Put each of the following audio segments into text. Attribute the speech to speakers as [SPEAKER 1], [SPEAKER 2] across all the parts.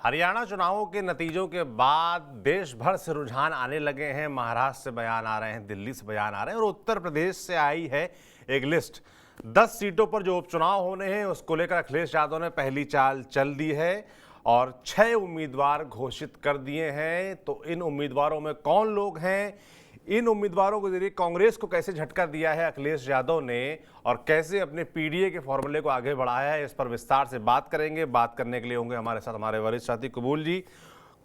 [SPEAKER 1] हरियाणा चुनावों के नतीजों के बाद देश भर से रुझान आने लगे हैं। महाराष्ट्र से बयान आ रहे हैं, दिल्ली से बयान आ रहे हैं और उत्तर प्रदेश से आई है एक लिस्ट। 10 सीटों पर जो उपचुनाव होने हैं उसको लेकर अखिलेश यादव ने पहली चाल चल दी है और 6 उम्मीदवार घोषित कर दिए हैं। तो इन उम्मीदवारों में कौन लोग हैं, इन उम्मीदवारों के जरिए कांग्रेस को कैसे झटका दिया है अखिलेश यादव ने और कैसे अपने पीडीए के फॉर्मूले को आगे बढ़ाया है, इस पर विस्तार से बात करेंगे। बात करने के लिए होंगे हमारे साथ हमारे वरिष्ठ साथी कुबूल जी।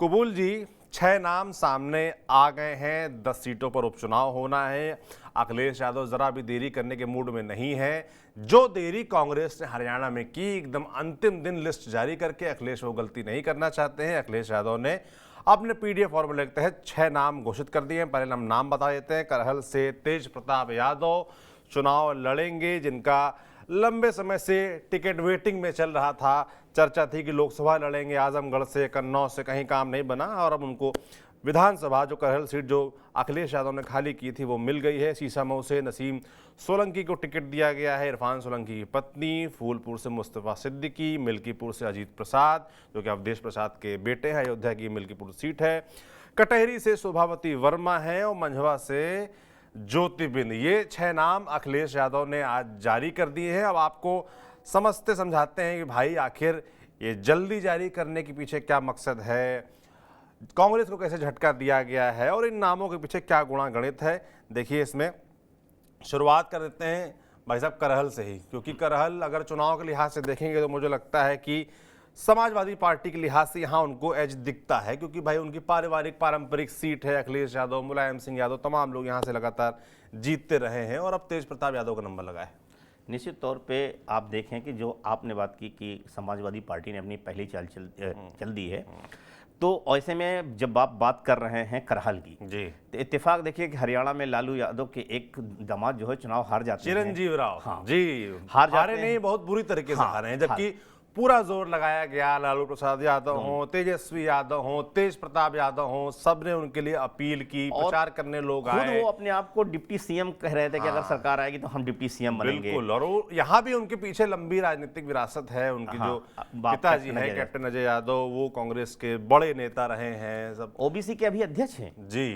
[SPEAKER 1] कुबूल जी, 6 नाम सामने आ गए हैं, 10 सीटों पर उपचुनाव होना है। अखिलेश यादव जरा भी देरी करने के मूड में नहीं है। जो देरी कांग्रेस ने हरियाणा में की, एकदम अंतिम दिन लिस्ट जारी करके अखिलेश वो गलती नहीं करना चाहते हैं। अखिलेश यादव ने अपने पीडीए फॉर्मूले के तहत 6 नाम घोषित कर दिए हैं। पहले हम नाम बता देते हैं। करहल से तेज प्रताप यादव चुनाव लड़ेंगे, जिनका लंबे समय से टिकट वेटिंग में चल रहा था। चर्चा थी कि लोकसभा लड़ेंगे, आजमगढ़ से, कन्नौज से, कहीं काम नहीं बना और अब उनको विधानसभा जो करहल सीट जो अखिलेश यादव ने खाली की थी वो मिल गई है। सीसामऊ से नसीम सोलंकी को टिकट दिया गया है। इरफान सोलंकी की पत्नी, फूलपुर से मुस्तफा सिद्दीकी, मिल्कीपुर से अजीत प्रसाद जो कि अवधेश प्रसाद के बेटे हैं। अयोध्या की मिल्कीपुर सीट है। कटहरी से शोभावती वर्मा है और मंझवा से ज्योति बिंद। ये 6 नाम अखिलेश यादव ने आज जारी कर दिए हैं। अब आपको समझते समझाते हैं कि भाई आखिर ये जल्दी जारी करने के पीछे क्या मकसद है, कांग्रेस को कैसे झटका दिया गया है और इन नामों के पीछे क्या गुणा गणित है। देखिए, इसमें शुरुआत कर देते हैं भाई साहब करहल से ही, क्योंकि करहल अगर चुनाव के लिहाज से देखेंगे तो मुझे लगता है कि समाजवादी पार्टी के लिहाज से यहाँ उनको एज दिखता है, क्योंकि भाई उनकी पारिवारिक पारंपरिक सीट है। अखिलेश यादव, मुलायम सिंह यादव, तमाम लोग यहाँ से लगातार जीतते रहे हैं और अब तेज प्रताप यादव का नंबर लगा है।
[SPEAKER 2] निश्चित तौर पे आप देखें कि जो आपने बात की कि समाजवादी पार्टी ने अपनी पहली चाल चल दी है, तो ऐसे में जब आप बात कर रहे हैं करहल की
[SPEAKER 1] जी,
[SPEAKER 2] तो इत्तेफाक देखिए कि हरियाणा में लालू यादव के एक दामाद जो है चुनाव हार जाते हैं,
[SPEAKER 1] चिरंजीव राव।
[SPEAKER 2] हाँ,
[SPEAKER 1] जी,
[SPEAKER 2] हार जाते
[SPEAKER 1] नहीं,
[SPEAKER 2] हैं।
[SPEAKER 1] बहुत बुरी तरीके से
[SPEAKER 2] हाँ,
[SPEAKER 1] हारे हैं, जबकि पूरा जोर लगाया गया। लालू प्रसाद यादव हो, तेजस्वी यादव हो, तेज प्रताप यादव हो, सबने उनके लिए अपील की, प्रचार करने लोग आए।
[SPEAKER 2] वो अपने आप को डिप्टी सीएम कह रहे थे कि अगर सरकार आएगी तो हम डिप्टी सीएम बनेंगे।
[SPEAKER 1] बिल्कुल, और यहाँ भी उनके पीछे लंबी राजनीतिक विरासत है। उनकी जो पिताजी हैं कैप्टन अजय यादव, वो कांग्रेस के बड़े नेता रहे हैं, सब
[SPEAKER 2] ओबीसी के अभी अध्यक्ष हैं
[SPEAKER 1] जी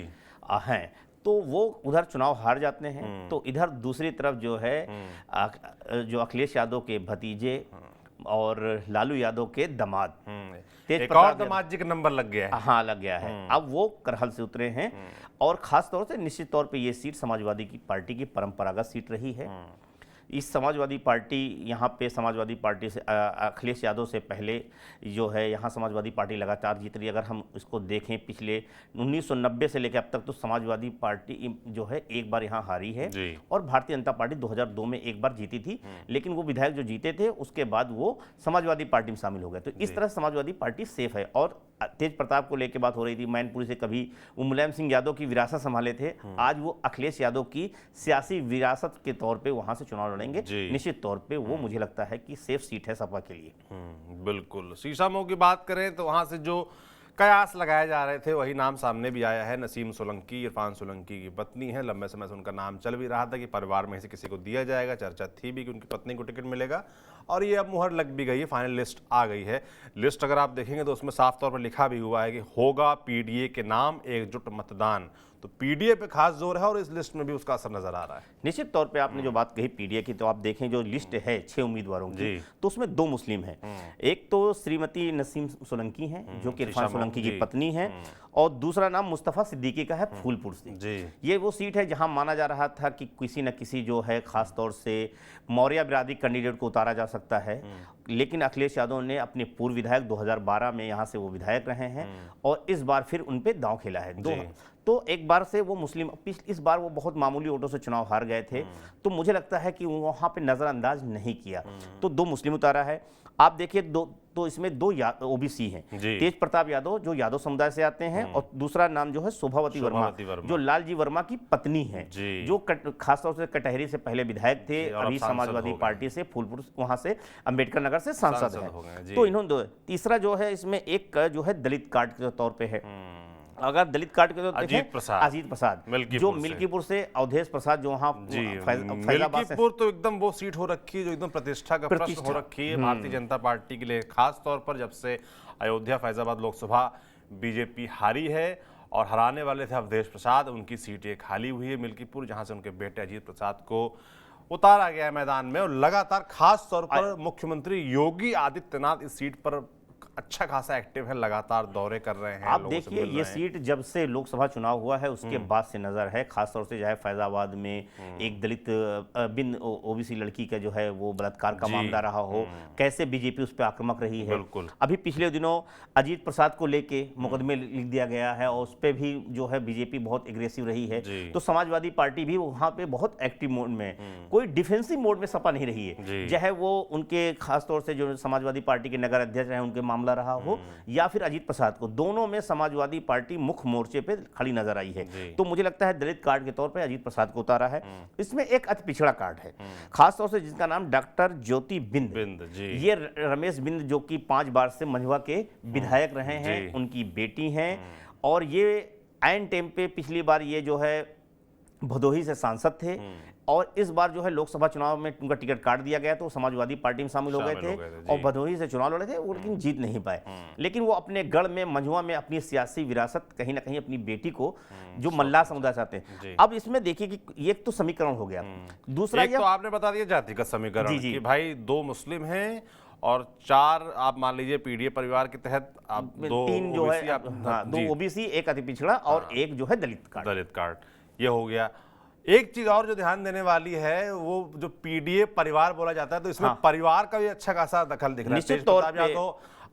[SPEAKER 2] हैं। तो वो उधर चुनाव हार जाते हैं, तो इधर दूसरी तरफ जो है जो अखिलेश यादव के भतीजे और लालू यादव के दामाद
[SPEAKER 1] एक और दामाद जी का नंबर लग गया है।
[SPEAKER 2] हाँ, लग गया है। अब वो करहल से उतरे हैं और खास तौर से निश्चित तौर पे ये सीट समाजवादी की पार्टी की परंपरागत सीट रही है। इस समाजवादी पार्टी यहाँ पे समाजवादी पार्टी से अखिलेश यादव से पहले जो है यहाँ समाजवादी पार्टी लगातार जीत रही है। अगर हम इसको देखें पिछले 1990 से लेकर अब तक, तो समाजवादी पार्टी जो है एक बार यहाँ हारी है और भारतीय जनता पार्टी 2002 में एक बार जीती थी, लेकिन वो विधायक जो जीते थे उसके बाद वो समाजवादी पार्टी में शामिल हो गए। तो इस तरह समाजवादी पार्टी सेफ है। और तेज प्रताप को लेकर बात हो रही थी, मैनपुरी से कभी वो मुलायम सिंह यादव की विरासत संभाले थे, आज वो अखिलेश यादव की सियासी विरासत के तौर पे वहां से चुनाव लड़ेंगे। निश्चित तौर पे वो मुझे लगता है कि सेफ सीट है सपा के लिए।
[SPEAKER 1] बिल्कुल। सीसामऊ की बात करें तो वहां से जो कयास लगाए जा रहे थे वही नाम सामने भी आया है। नसीम सोलंकी इरफान सोलंकी की पत्नी है। लंबे समय से उनका नाम चल भी रहा था कि परिवार में से किसी को दिया जाएगा। चर्चा थी भी कि उनकी पत्नी को टिकट मिलेगा और ये अब मुहर लग भी गई है, फाइनल लिस्ट आ गई है। लिस्ट अगर आप देखेंगे तो उसमें साफ तौर पर लिखा भी हुआ है कि होगा पीडीए के नाम एकजुट मतदान। तो पीडीए पे खास जोर है और इस लिस्ट में भी उसका असर नजर आ रहा है।
[SPEAKER 2] निश्चित तौर पे आपने जो बात कही पीडीए की, तो आप देखें जो लिस्ट है 6 उम्मीदवारों की, तो उसमें 2 मुस्लिम हैं। एक तो श्रीमती नसीम सोलंकी हैं जो कि इरफान सोलंकी की पत्नी है, और दूसरा नाम मुस्तफा सिद्दीकी का है फूलपुर से। ये वो सीट है जहां माना जा रहा था कि किसी न किसी जो है खास तौर से मौर्य बिरादरी कैंडिडेट को उतारा जा सकता है, लेकिन अखिलेश यादव ने अपने पूर्व विधायक 2012 में यहाँ से वो विधायक रहे हैं और इस बार फिर उन पे दांव खेला है। तो एक बार से वो मुस्लिम, इस बार वो बहुत मामूली वोटों से चुनाव हार गए थे, तो मुझे लगता है कि वहां पे नजरअंदाज नहीं किया, तो 2 मुस्लिम उतारा है। आप देखिए तो इसमें 2 ओबीसी हैं, तेज प्रताप यादव जो यादव समुदाय से आते हैं और दूसरा नाम जो है शोभावती वर्मा जो लालजी वर्मा की पत्नी है, जो खासतौर से कटहरी से पहले विधायक थे, अभी समाजवादी पार्टी से फूलपुर वहां से अंबेडकर नगर से सांसद है। तो इन्होंने तीसरा जो है इसमें एक जो है दलित कार्ड के तौर पर है। अगर दलित कार्ड के तो
[SPEAKER 1] अजीत
[SPEAKER 2] प्रसाद जो मिल्कीपुर से अवधेश प्रसाद जो वहाँ
[SPEAKER 1] मिल्कीपुर तो एकदम वो सीट हो रखी है जो एकदम प्रतिष्ठा का प्रश्न हो रखी है भारतीय जनता पार्टी के लिए, खास तौर पर जब से अयोध्या फैजाबाद लोकसभा बीजेपी हारी है और हराने वाले थे अवधेश प्रसाद। उनकी सीट एक खाली हुई है मिल्कीपुर, जहां से उनके बेटे अजीत प्रसाद को उतारा गया है मैदान में। और लगातार खास तौर पर मुख्यमंत्री योगी आदित्यनाथ इस सीट पर अच्छा खासा एक्टिव है, लगातार दौरे कर रहे हैं।
[SPEAKER 2] आप देखिए ये सीट जब से लोकसभा चुनाव हुआ है उसके बाद से नजर है, खासतौर से जो है फैजाबाद में एक दलित बिन ओबीसी लड़की का जो है वो बलात्कार का मामला रहा हो, कैसे बीजेपी उस पर आक्रामक रही है। अभी पिछले दिनों अजीत प्रसाद को लेके मुकदमे लिख दिया गया है और उस पर भी जो है बीजेपी बहुत एग्रेसिव रही है। तो समाजवादी पार्टी भी वहां पे बहुत एक्टिव मोड में, कोई डिफेंसिव मोड में सपा नहीं रही है, चाहे वो उनके खासतौर से जो समाजवादी पार्टी के नगर अध्यक्ष रहे उनके मामला रहा हो या फिर अजीत प्रसाद को, दोनों में समाजवादी पार्टी मुख्य मोर्चे पे खड़ी नजर आई है। तो मुझे लगता है दलित कार्ड के तौर पे अजीत प्रसाद को उतारा है। इसमें एक अति पिछड़ा कार्ड है, खासतौर से जिसका नाम डॉक्टर ज्योति बिंद। ये रमेश बिंद जो कि 5 बार से मंझवा के विधायक रहे हैं, उनकी बेटी हैं और ये ऐन टाइम पे पिछली बार ये जो है भदोही से सांसद थे और इस बार जो है लोकसभा चुनाव में उनका टिकट काट दिया गया तो समाजवादी पार्टी में शामिल हो गए थे और भदोही से चुनाव लड़े थे, वो लेकिन जीत नहीं पाए। लेकिन वो अपने गढ़ में मंझुआ में अपनी सियासी विरासत कहीं ना कहीं अपनी बेटी को जो मल्लाह समुदाय चाहते हैं। अब इसमें देखिए कि एक तो समीकरण हो गया, दूसरा
[SPEAKER 1] तो आपने बता दिया जातिगत समीकरण कि भाई 2 मुस्लिम हैं और 4 आप मान लीजिए पीडीए परिवार के तहत आप
[SPEAKER 2] 3 जो है 2 ओबीसी, एक अति पिछड़ा और एक जो है दलित कार्ड,
[SPEAKER 1] ये हो गया। एक चीज और जो ध्यान देने वाली है वो जो पीडीए परिवार बोला जाता है, तो इसमें परिवार का भी अच्छा खासा दखल दिख रहा है।
[SPEAKER 2] निश्चित तौर पे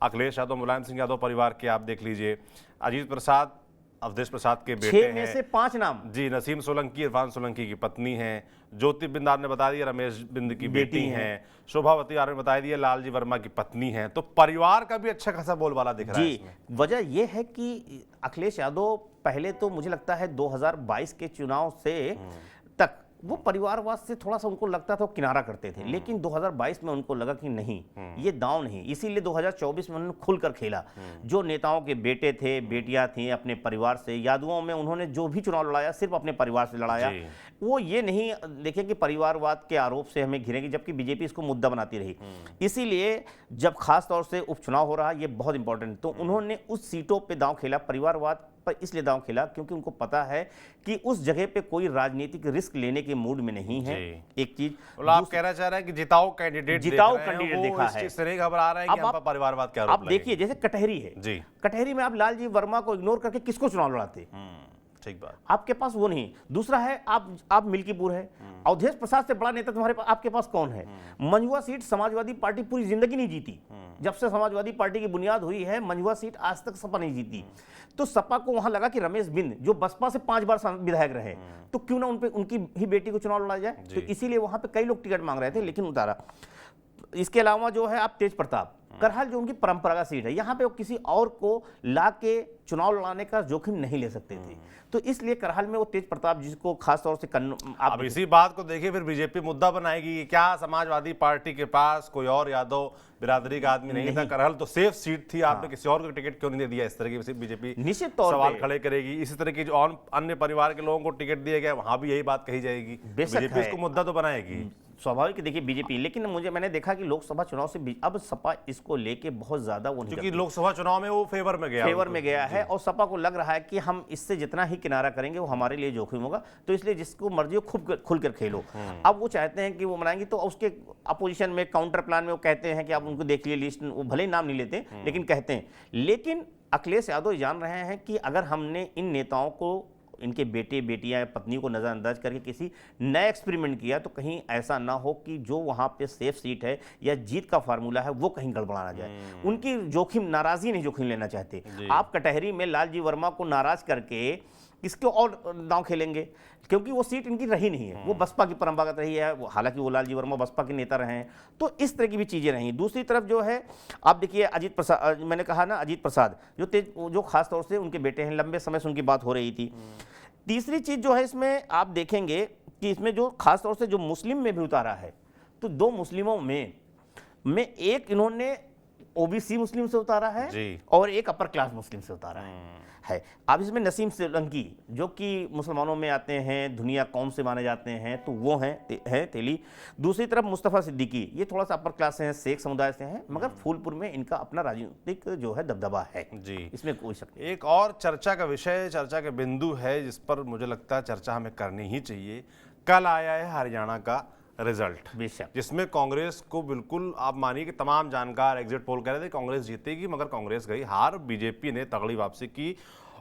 [SPEAKER 1] अखिलेश यादव, मुलायम सिंह यादव परिवार के आप देख लीजिए, अजीत प्रसाद अवधेश प्रसाद के बेटे
[SPEAKER 2] 6 में से 5 नाम
[SPEAKER 1] जी, नसीम सोलंकी इरफान सोलंकी की पत्नी है, ज्योति बिंद आपने बता दिया रमेश बिंद की बेटी हैं, शोभावती आपने बता दिया लालजी वर्मा की पत्नी हैं। तो परिवार का भी अच्छा खासा बोलबाला दिख रहा है इसमें।
[SPEAKER 2] वजह यह है कि अखिलेश यादव पहले तो मुझे लगता है 2022 के चुनाव से तक वो परिवारवाद से थोड़ा सा उनको लगता था वो किनारा करते थे, लेकिन 2022 में उनको लगा कि नहीं, ये दांव नहीं, इसीलिए 2024 में उन्होंने खुलकर खेला। जो नेताओं के बेटे थे, बेटियां थी, अपने परिवार से, यादवों में उन्होंने जो भी चुनाव लड़ाया सिर्फ अपने परिवार से लड़ाया। वो ये नहीं देखें कि परिवारवाद के आरोप से हमें घिरेंगे, जबकि बीजेपी इसको मुद्दा बनाती रही। इसीलिए जब खास तौर से उपचुनाव हो रहा, ये बहुत इंपॉर्टेंट, तो उन्होंने उस सीटों पर दांव खेला, परिवारवाद पर इसलिए दांव खेला क्योंकि उनको पता है कि उस जगह पे कोई राजनीतिक रिस्क लेने के मूड में नहीं है। एक चीज
[SPEAKER 1] आप कहना चाह रहे हैं कि जिताऊ कैंडिडेट
[SPEAKER 2] देखा है,
[SPEAKER 1] इससे नहीं घबरा रहे हैं कि आप परिवारवाद क्या
[SPEAKER 2] आप देखिए जैसे कटहरी है
[SPEAKER 1] जी,
[SPEAKER 2] कटहरी में आप लालजी वर्मा को इग्नोर करके किसको चुनाव लड़ाते?
[SPEAKER 1] ठीक बात,
[SPEAKER 2] आपके पास वो नहीं। दूसरा है आप मिल्कीपुर है, अवधेश प्रसाद से बड़ा नेता तुम्हारे पास आपके पास कौन है? मंझुआ सीट समाजवादी पार्टी पूरी जिंदगी नहीं जीती, जब से समाजवादी पार्टी की बुनियाद हुई है मंझुआ सीट आज तक सपा नहीं जीती। तो सपा को वहां लगा कि रमेश बिंद जो बसपा से 5 बार विधायक रहे, तो क्यों ना उनकी ही बेटी को चुनाव लड़ा जाए। तो इसीलिए वहां पे कई लोग टिकट मांग रहे थे, लेकिन उतारा। इसके अलावा जो है आप तेज प्रताप करहल जो उनकी परंपरागत सीट है, यहाँ पे वो किसी और को ला के चुनाव लड़ाने का जोखिम नहीं ले सकते थे, तो इसलिए करहल में वो तेज प्रताप जिसको खासतौर से आप
[SPEAKER 1] अब इसी बात को देखिए फिर बीजेपी मुद्दा बनाएगी कि क्या समाजवादी पार्टी के पास कोई और यादव बिरादरी का आदमी नहीं था, करहल तो सेफ सीट थी, आपने किसी और को टिकट क्यों नहीं दे दिया? इस तरह की बीजेपी
[SPEAKER 2] निश्चित तौर
[SPEAKER 1] सवाल खड़े करेगी। इसी तरह की जो अन्य परिवार के लोगों को टिकट दिया गया वहां भी यही बात कही जाएगी, बीजेपी इसको मुद्दा तो बनाएगी
[SPEAKER 2] स्वाभाविक। देखिए बीजेपी, लेकिन मैंने देखा कि लोकसभा चुनाव से अब सपा इसको लेके बहुत ज्यादा वो नहीं,
[SPEAKER 1] क्योंकि लोकसभा चुनाव में वो फेवर में गया
[SPEAKER 2] है और सपा को लग रहा है कि हम इससे जितना ही किनारा करेंगे वो हमारे लिए जोखिम होगा, तो इसलिए जिसको मर्जी हो खूब खुलकर खेलो। अब वो चाहते हैं कि वो मनाएंगे, तो उसके अपोजिशन में काउंटर प्लान में वो कहते हैं कि आप उनको देख लिए लिस्ट, वो भले ही नाम नहीं लेते लेकिन कहते हैं। लेकिन अखिलेश यादव जान रहे हैं कि अगर हमने इन नेताओं को, इनके बेटे बेटियां पत्नी को नजरअंदाज करके किसी नया एक्सपेरिमेंट किया, तो कहीं ऐसा ना हो कि जो वहां पे सेफ सीट है या जीत का फार्मूला है वो कहीं गड़बड़ा ना जाए। उनकी जोखिम, नाराजगी नहीं जोखिम लेना चाहते। आप कटहरी में लालजी वर्मा को नाराज करके किसके और दांव खेलेंगे, क्योंकि वो सीट इनकी रही नहीं है, वो बसपा की परंपरागत रही है, हालांकि वो लालजी वर्मा बसपा के नेता रहे हैं, तो इस तरह की भी चीजें रही। दूसरी तरफ जो है आप देखिए अजीत प्रसाद, मैंने कहा ना अजीत प्रसाद जो खास तौर से उनके बेटे हैं, लंबे समय से उनकी बात हो रही थी। तीसरी चीज जो है इसमें आप देखेंगे कि इसमें जो खास तौर से जो मुस्लिम में भी उतारा है, तो 2 मुस्लिमों में एक इन्होंने ओबीसी मुस्लिम से उतारा है
[SPEAKER 1] जी।
[SPEAKER 2] और एक अपर क्लास मुस्लिम से उतारा है। अब इसमें नसीम सोलंकी जो कि मुसलमानों में आते हैं, दुनिया कौम से माने जाते हैं, तो वो हैं तेली। दूसरी तरफ मुस्तफ़ा सिद्दीकी, ये थोड़ा सा अपर क्लास से हैं, शेख समुदाय से हैं, मगर फूलपुर में इनका अपना राजनीतिक जो है दबदबा है
[SPEAKER 1] जी।
[SPEAKER 2] इसमें कोई शक नहीं।
[SPEAKER 1] एक और चर्चा का विषय, चर्चा का बिंदु है जिस पर मुझे लगता है चर्चा हमें करनी ही चाहिए। कल आया है हरियाणा का रिजल्ट,
[SPEAKER 2] बेशक,
[SPEAKER 1] जिसमें कांग्रेस को बिल्कुल आप मानिए कि तमाम जानकार एग्जिट पोल कह रहे थे कांग्रेस जीतेगी, मगर कांग्रेस गई हार, बीजेपी ने तगड़ी वापसी की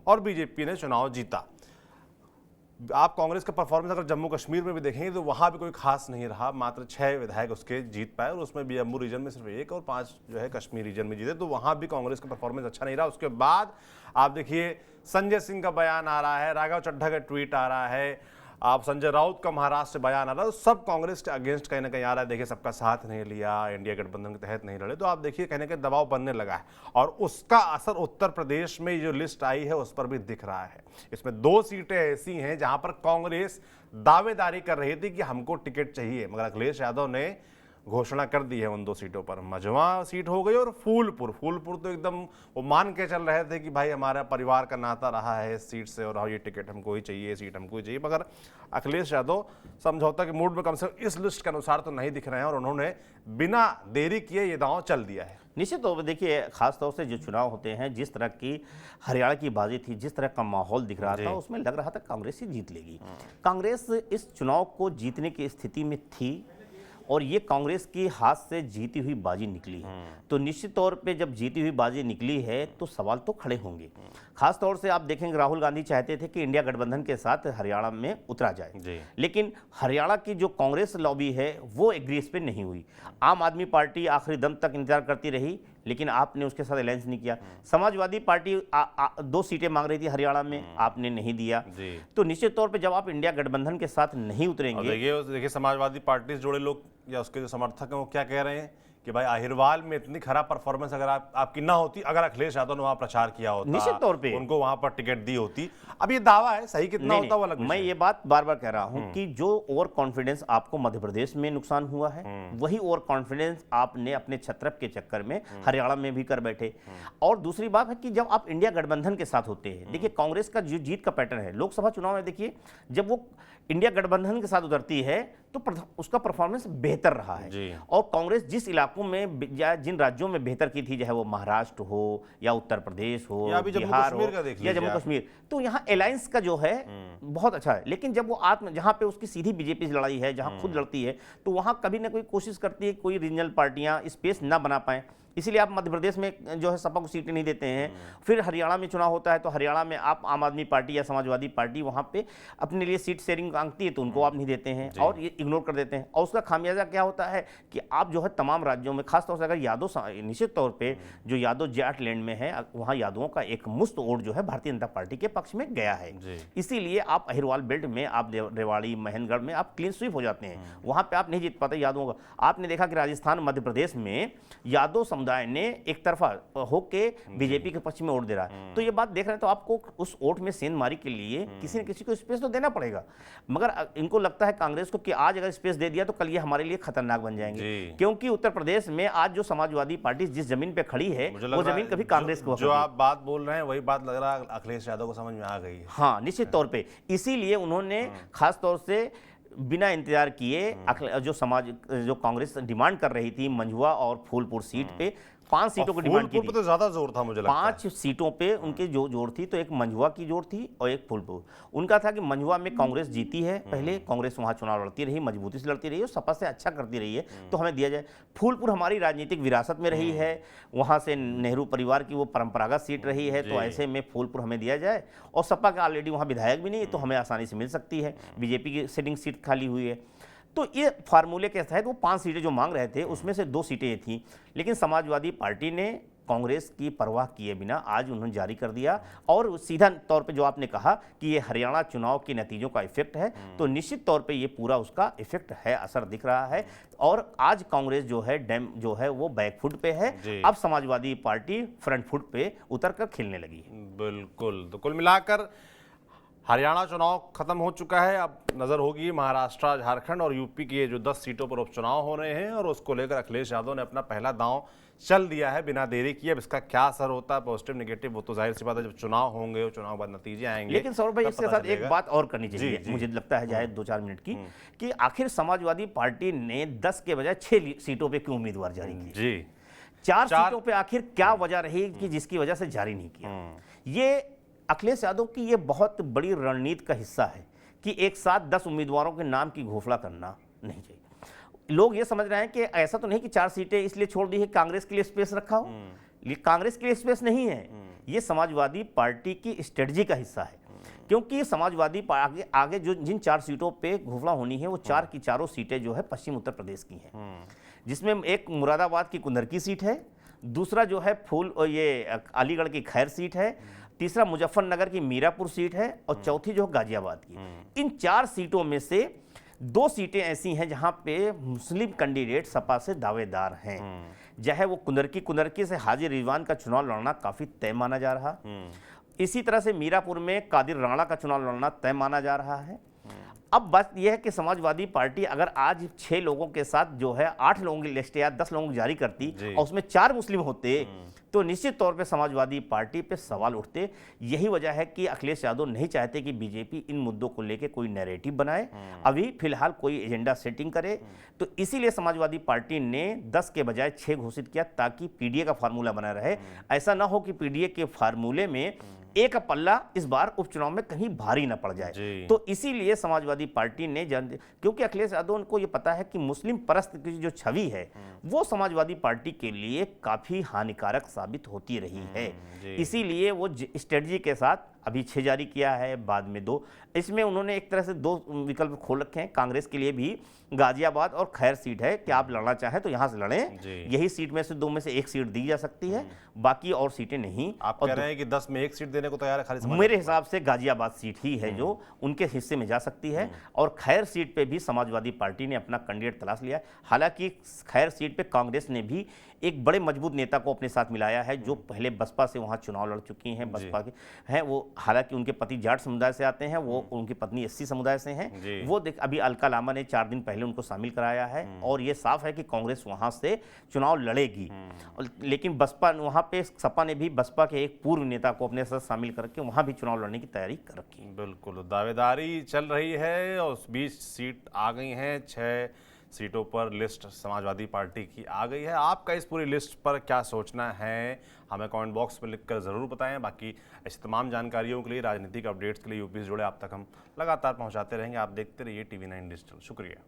[SPEAKER 1] और बीजेपी ने चुनाव जीता। आप कांग्रेस का परफॉर्मेंस अगर जम्मू कश्मीर में भी देखेंगे तो वहां भी कोई खास नहीं रहा, मात्र 6 विधायक उसके जीत पाए और उसमें भी जम्मू रीजन में सिर्फ 1 और 5 जो है कश्मीर रीजन में जीते, तो वहां भी कांग्रेस का परफॉर्मेंस अच्छा नहीं रहा। उसके बाद आप देखिए संजय सिंह का बयान आ रहा है, राघव चड्ढा का ट्वीट आ रहा है, आप संजय राउत का महाराष्ट्र से बयान आ रहा है, तो सब कांग्रेस के अगेंस्ट कहीं ना कहीं आ रहा है। देखिए सबका साथ नहीं लिया, इंडिया गठबंधन के तहत नहीं लड़े, तो आप देखिए कहीं ना कहीं दबाव बनने लगा है और उसका असर उत्तर प्रदेश में जो लिस्ट आई है उस पर भी दिख रहा है। इसमें 2 सीटें ऐसी हैं जहां पर कांग्रेस दावेदारी कर रही थी कि हमको टिकट चाहिए, मगर अखिलेश यादव ने घोषणा कर दी है उन 2 सीटों पर। मझवा सीट हो गई और फूलपुर तो एकदम वो मान के चल रहे थे कि भाई हमारा परिवार का नाता रहा है इस सीट से और हाँ ये टिकट हमको ही चाहिए, सीट हमको ही चाहिए, मगर अखिलेश यादव समझौता के मूड में कम से कम इस लिस्ट के अनुसार तो नहीं दिख रहे हैं और उन्होंने बिना देरी किए ये दांव चल दिया है।
[SPEAKER 2] निश्चित तौर पर देखिए, खासतौर से जो चुनाव होते हैं, जिस तरह की हरियाणा की बाजी थी, जिस तरह का माहौल दिख रहा था, उसमें लग रहा था कांग्रेस ही जीत लेगी। कांग्रेस इस चुनाव को जीतने की स्थिति में थी और ये कांग्रेस की हाथ से जीती हुई बाजी निकली है। तो निश्चित तौर पे जब जीती हुई बाजी निकली है तो सवाल तो खड़े होंगे। खास तौर से आप देखेंगे राहुल गांधी चाहते थे कि इंडिया गठबंधन के साथ हरियाणा में उतरा जाए, लेकिन हरियाणा की जो कांग्रेस लॉबी है वो एग्री इस पे नहीं हुई। आम आदमी पार्टी आखिरी दम तक इंतजार करती रही, लेकिन आपने उसके साथ अलायंस नहीं किया। समाजवादी पार्टी 2 सीटें मांग रही थी हरियाणा में, आपने नहीं दिया। तो निश्चित तौर पे जब आप इंडिया गठबंधन के साथ नहीं उतरेंगे,
[SPEAKER 1] देखिए समाजवादी पार्टी से जुड़े लोग या उसके जो समर्थक हैं वो क्या कह रहे हैं कि भाई अहिरवाल में इतनी खराब परफॉर्मेंस अगर आपकी ना होती, अगर अखिलेश यादव ने वहां प्रचार किया होता,
[SPEAKER 2] निश्चित तौर पे
[SPEAKER 1] उनको वहां पर टिकट दी होती। अब ये दावा है, सही कितना होता वो अलग।
[SPEAKER 2] मैं ये बात बार बार कह रहा हूं कि जो ओवर कॉन्फिडेंस आपको मध्य प्रदेश में नुकसान हुआ है, वही ओवर कॉन्फिडेंस आपने अपने छत्रप के चक्कर में हरियाणा में भी कर बैठे। और दूसरी बात है कि जब आप इंडिया गठबंधन के साथ होते हैं, देखिए कांग्रेस का जो जीत का पैटर्न है लोकसभा चुनाव में, देखिए जब वो इंडिया गठबंधन के साथ उतरती है तो उसका परफॉर्मेंस बेहतर रहा है। और कांग्रेस जिस इलाकों में या जिन राज्यों में बेहतर की थी, चाहे वो महाराष्ट्र हो या उत्तर प्रदेश हो या बिहार हो या जम्मू कश्मीर, तो यहाँ अलायंस का जो है बहुत अच्छा है। लेकिन जब वो जहाँ पे उसकी सीधी बीजेपी से लड़ाई है, जहाँ खुद लड़ती है, तो वहाँ कभी ना कोई कोशिश करती है कोई रीजनल पार्टियां स्पेस ना बना पाए, इसीलिए आप मध्य प्रदेश में जो है सपा को सीटें नहीं देते हैं। फिर हरियाणा में चुनाव होता है तो हरियाणा में आप आम आदमी पार्टी या समाजवादी पार्टी वहाँ पे अपने लिए सीट शेयरिंग मांगती है तो उनको आप नहीं देते हैं और ये इग्नोर कर देते हैं। और उसका खामियाजा क्या होता है कि आप जो है तमाम राज्यों में, खासतौर से अगर यादव, निश्चित तौर पर जो यादव जाट लैंड में है, वहाँ यादवों का एक मुश्त वोट जो है भारतीय जनता पार्टी के पक्ष में गया है। इसीलिए आप अहिरवाल बेल्ट में, आप रेवाड़ी महेंद्रगढ़ में आप क्लीन स्वीप हो जाते हैं, वहाँ पर आप नहीं जीत पाते यादवों का। आपने देखा कि राजस्थान, मध्य प्रदेश में यादव समुदाय ने एक तरफा होके बीजेपी के पक्ष में वोट दे रहा है। तो ये बात देख रहे हैं तो आपको उस वोट में सेंधमारी के लिए किसी न किसी को स्पेस तो देना पड़ेगा। मगर इनको लगता है कांग्रेस को कि आज अगर स्पेस दे दिया तो कल ये हमारे लिए खतरनाक बन जाएंगे, क्योंकि उत्तर प्रदेश में आज जो समाजवादी पार्टी जिस जमीन पे खड़ी है वो जमीन कभी कांग्रेस को, जो आप
[SPEAKER 1] बात बोल रहे हैं वही बात लग रहा है अखिलेश यादव को समझ में आ गई है।
[SPEAKER 2] हाँ, निश्चित तौर पर इसीलिए उन्होंने खासतौर से बिना इंतजार किए जो कांग्रेस डिमांड कर रही थी मंझुआ और फूलपुर सीट पे 5 सीटों की डिमांड की थी।
[SPEAKER 1] तो ज्यादा जोर था मुझे लगता है।
[SPEAKER 2] 5 सीटों पे उनके जो जोर थी, तो एक मंझुआ की जोर थी और एक फूलपुर। उनका था कि मंझुआ में कांग्रेस जीती है, पहले कांग्रेस वहां चुनाव लड़ती रही, मजबूती से लड़ती रही और सपा से अच्छा करती रही है, तो हमें दिया जाए। फूलपुर हमारी राजनीतिक विरासत में रही है, वहां से नेहरू परिवार की वो परंपरागत सीट रही है, तो ऐसे में फूलपुर हमें दिया जाए। और सपा का ऑलरेडी वहां विधायक भी नहीं है, तो हमें आसानी से मिल सकती है। बीजेपी की सिटिंग सीट खाली हुई है, तो ये फार्मूले के तहत वो 5 सीटें जो मांग रहे थे उसमें से 2 सीटें थी। लेकिन समाजवादी पार्टी ने कांग्रेस की परवाह किए बिना आज उन्होंने जारी कर दिया। और सीधा तौर पे जो आपने कहा कि ये हरियाणा चुनाव के नतीजों का इफेक्ट है, तो निश्चित तौर पे ये पूरा उसका इफेक्ट है, असर दिख रहा है। और आज कांग्रेस जो है वो बैकफुट पे है, अब समाजवादी पार्टी फ्रंट फुट पे उतर कर खेलने लगी है।
[SPEAKER 1] बिल्कुल, तो कुल मिलाकर हरियाणा चुनाव खत्म हो चुका है, अब नजर होगी महाराष्ट्र, झारखंड और यूपी की ये जो 10 सीटों पर उपचुनाव हो रहे हैं और उसको लेकर अखिलेश यादव ने अपना पहला दांव चल दिया है बिना देरी किए। अब इसका क्या असर होता है, पॉजिटिव नेगेटिव, वो तो जाहिर सी बात है जब चुनाव होंगे, चुनाव बाद नतीजे आएंगे।
[SPEAKER 2] लेकिन सौरभ भाई
[SPEAKER 1] तब
[SPEAKER 2] इसके
[SPEAKER 1] पता
[SPEAKER 2] साथ एक
[SPEAKER 1] चलेगा।
[SPEAKER 2] बात और करनी चाहिए,
[SPEAKER 1] जी, जी।
[SPEAKER 2] मुझे लगता है जाए 2-4 मिनट की, कि आखिर समाजवादी पार्टी ने 10 के बजाय 6 सीटों पे क्यों उम्मीदवार जारी किए?
[SPEAKER 1] जी,
[SPEAKER 2] 4 सीटों पे आखिर क्या वजह रही कि जिसकी वजह से जारी नहीं किया? ये अखिलेश यादव की ये बहुत बड़ी रणनीति का हिस्सा है कि एक साथ 10 उम्मीदवारों के नाम की घोषणा करना नहीं चाहिए। लोग ये समझ रहे हैं कि ऐसा तो नहीं कि 4 सीटें इसलिए छोड़ दी है कांग्रेस के लिए स्पेस रखा हो। ये कांग्रेस के लिए स्पेस नहीं है, ये समाजवादी पार्टी की स्ट्रेटजी का हिस्सा है। क्योंकि समाजवादी आगे जो जिन 4 सीटों पे घोषणा होनी है वो 4 की चारों सीटें जो है पश्चिम उत्तर प्रदेश की हैं, जिसमें एक मुरादाबाद की कुंदर की सीट है, दूसरा जो है ये अलीगढ़ की खैर सीट है, तीसरा मुजफ्फरनगर की मीरापुर सीट है और चौथी जो गाजियाबाद की। इन 4 सीटों में से 2 सीटें ऐसी हैं जहां पे मुस्लिम कैंडिडेट सपा से दावेदार हैं। चाहे वो कुंदरकी से हाजी रिजवान का चुनाव लड़ना काफी तय माना जा रहा, इसी तरह से मीरापुर में कादिर राणा का चुनाव लड़ना तय माना जा रहा है। अब बात यह है कि समाजवादी पार्टी अगर आज 6 लोगों के साथ जो है 8 लोगों की लिस्ट या 10 लोगों की जारी करती और उसमें 4 मुस्लिम होते तो निश्चित तौर पे समाजवादी पार्टी पे सवाल उठते। यही वजह है कि अखिलेश यादव नहीं चाहते कि बीजेपी इन मुद्दों को लेकर कोई नैरेटिव बनाए, अभी फिलहाल कोई एजेंडा सेटिंग करे। तो इसीलिए समाजवादी पार्टी ने 10 के बजाय 6 घोषित किया ताकि पीडीए का फार्मूला बना रहे। ऐसा ना हो कि पीडीए के फार्मूले में एक पल्ला इस बार उपचुनाव में कहीं भारी ना पड़ जाए। तो इसीलिए समाजवादी पार्टी ने क्योंकि अखिलेश यादव को यह पता है कि मुस्लिम परस्त की जो छवि है वो समाजवादी पार्टी के लिए काफी हानिकारक साबित होती रही है। इसीलिए वो स्ट्रेटजी के साथ अभी 6 जारी किया है, बाद में 2। इसमें उन्होंने एक तरह से 2 विकल्प खोल रखे हैं। कांग्रेस के लिए भी गाजियाबाद और खैर सीट है कि आप लड़ना चाहें तो यहां से लड़ें, यही सीट में से 2 में से 1 सीट दी जा सकती है, बाकी और सीटें नहीं।
[SPEAKER 1] आप कह रहे हैं कि 10 में 1 सीट देने को तैयार है खाली
[SPEAKER 2] मेरे हिसाब से गाजियाबाद सीट ही है जो उनके हिस्से में जा सकती है। और खैर सीट पे भी समाजवादी पार्टी ने अपना कैंडिडेट तलाश लिया है। हालांकि खैर सीट पे कांग्रेस ने भी एक बड़े मजबूत नेता को अपने साथ मिलाया है जो पहले बसपा से वहां चुनाव लड़ चुकी हैं, बसपा के हैं वो। हालांकि उनके पति जाट समुदाय से आते हैं, वो उनकी पत्नी एससी समुदाय से हैं। वो अभी अलका लामा ने 4 दिन पहले उनको शामिल कराया है और ये साफ है कि कांग्रेस वहां से चुनाव लड़ेगी। लेकिन बसपा वहां पे सपा ने भी बसपा के एक पूर्व नेता को अपने साथ शामिल करके वहां भी चुनाव लड़ने की तैयारी कर रखी है।
[SPEAKER 1] बिल्कुल, दावेदारी चल रही है और उस बीच सीट आ गई हैं, 6 सीटों पर लिस्ट समाजवादी पार्टी की आ गई है। आपका इस पूरी लिस्ट पर क्या सोचना है, हमें कमेंट बॉक्स में लिखकर ज़रूर बताएं। बाकी ऐसी तमाम जानकारियों के लिए, राजनीतिक अपडेट्स के लिए यूपी से जुड़े आप तक हम लगातार पहुंचाते रहेंगे। आप देखते रहिए TV9 डिजिटल। शुक्रिया।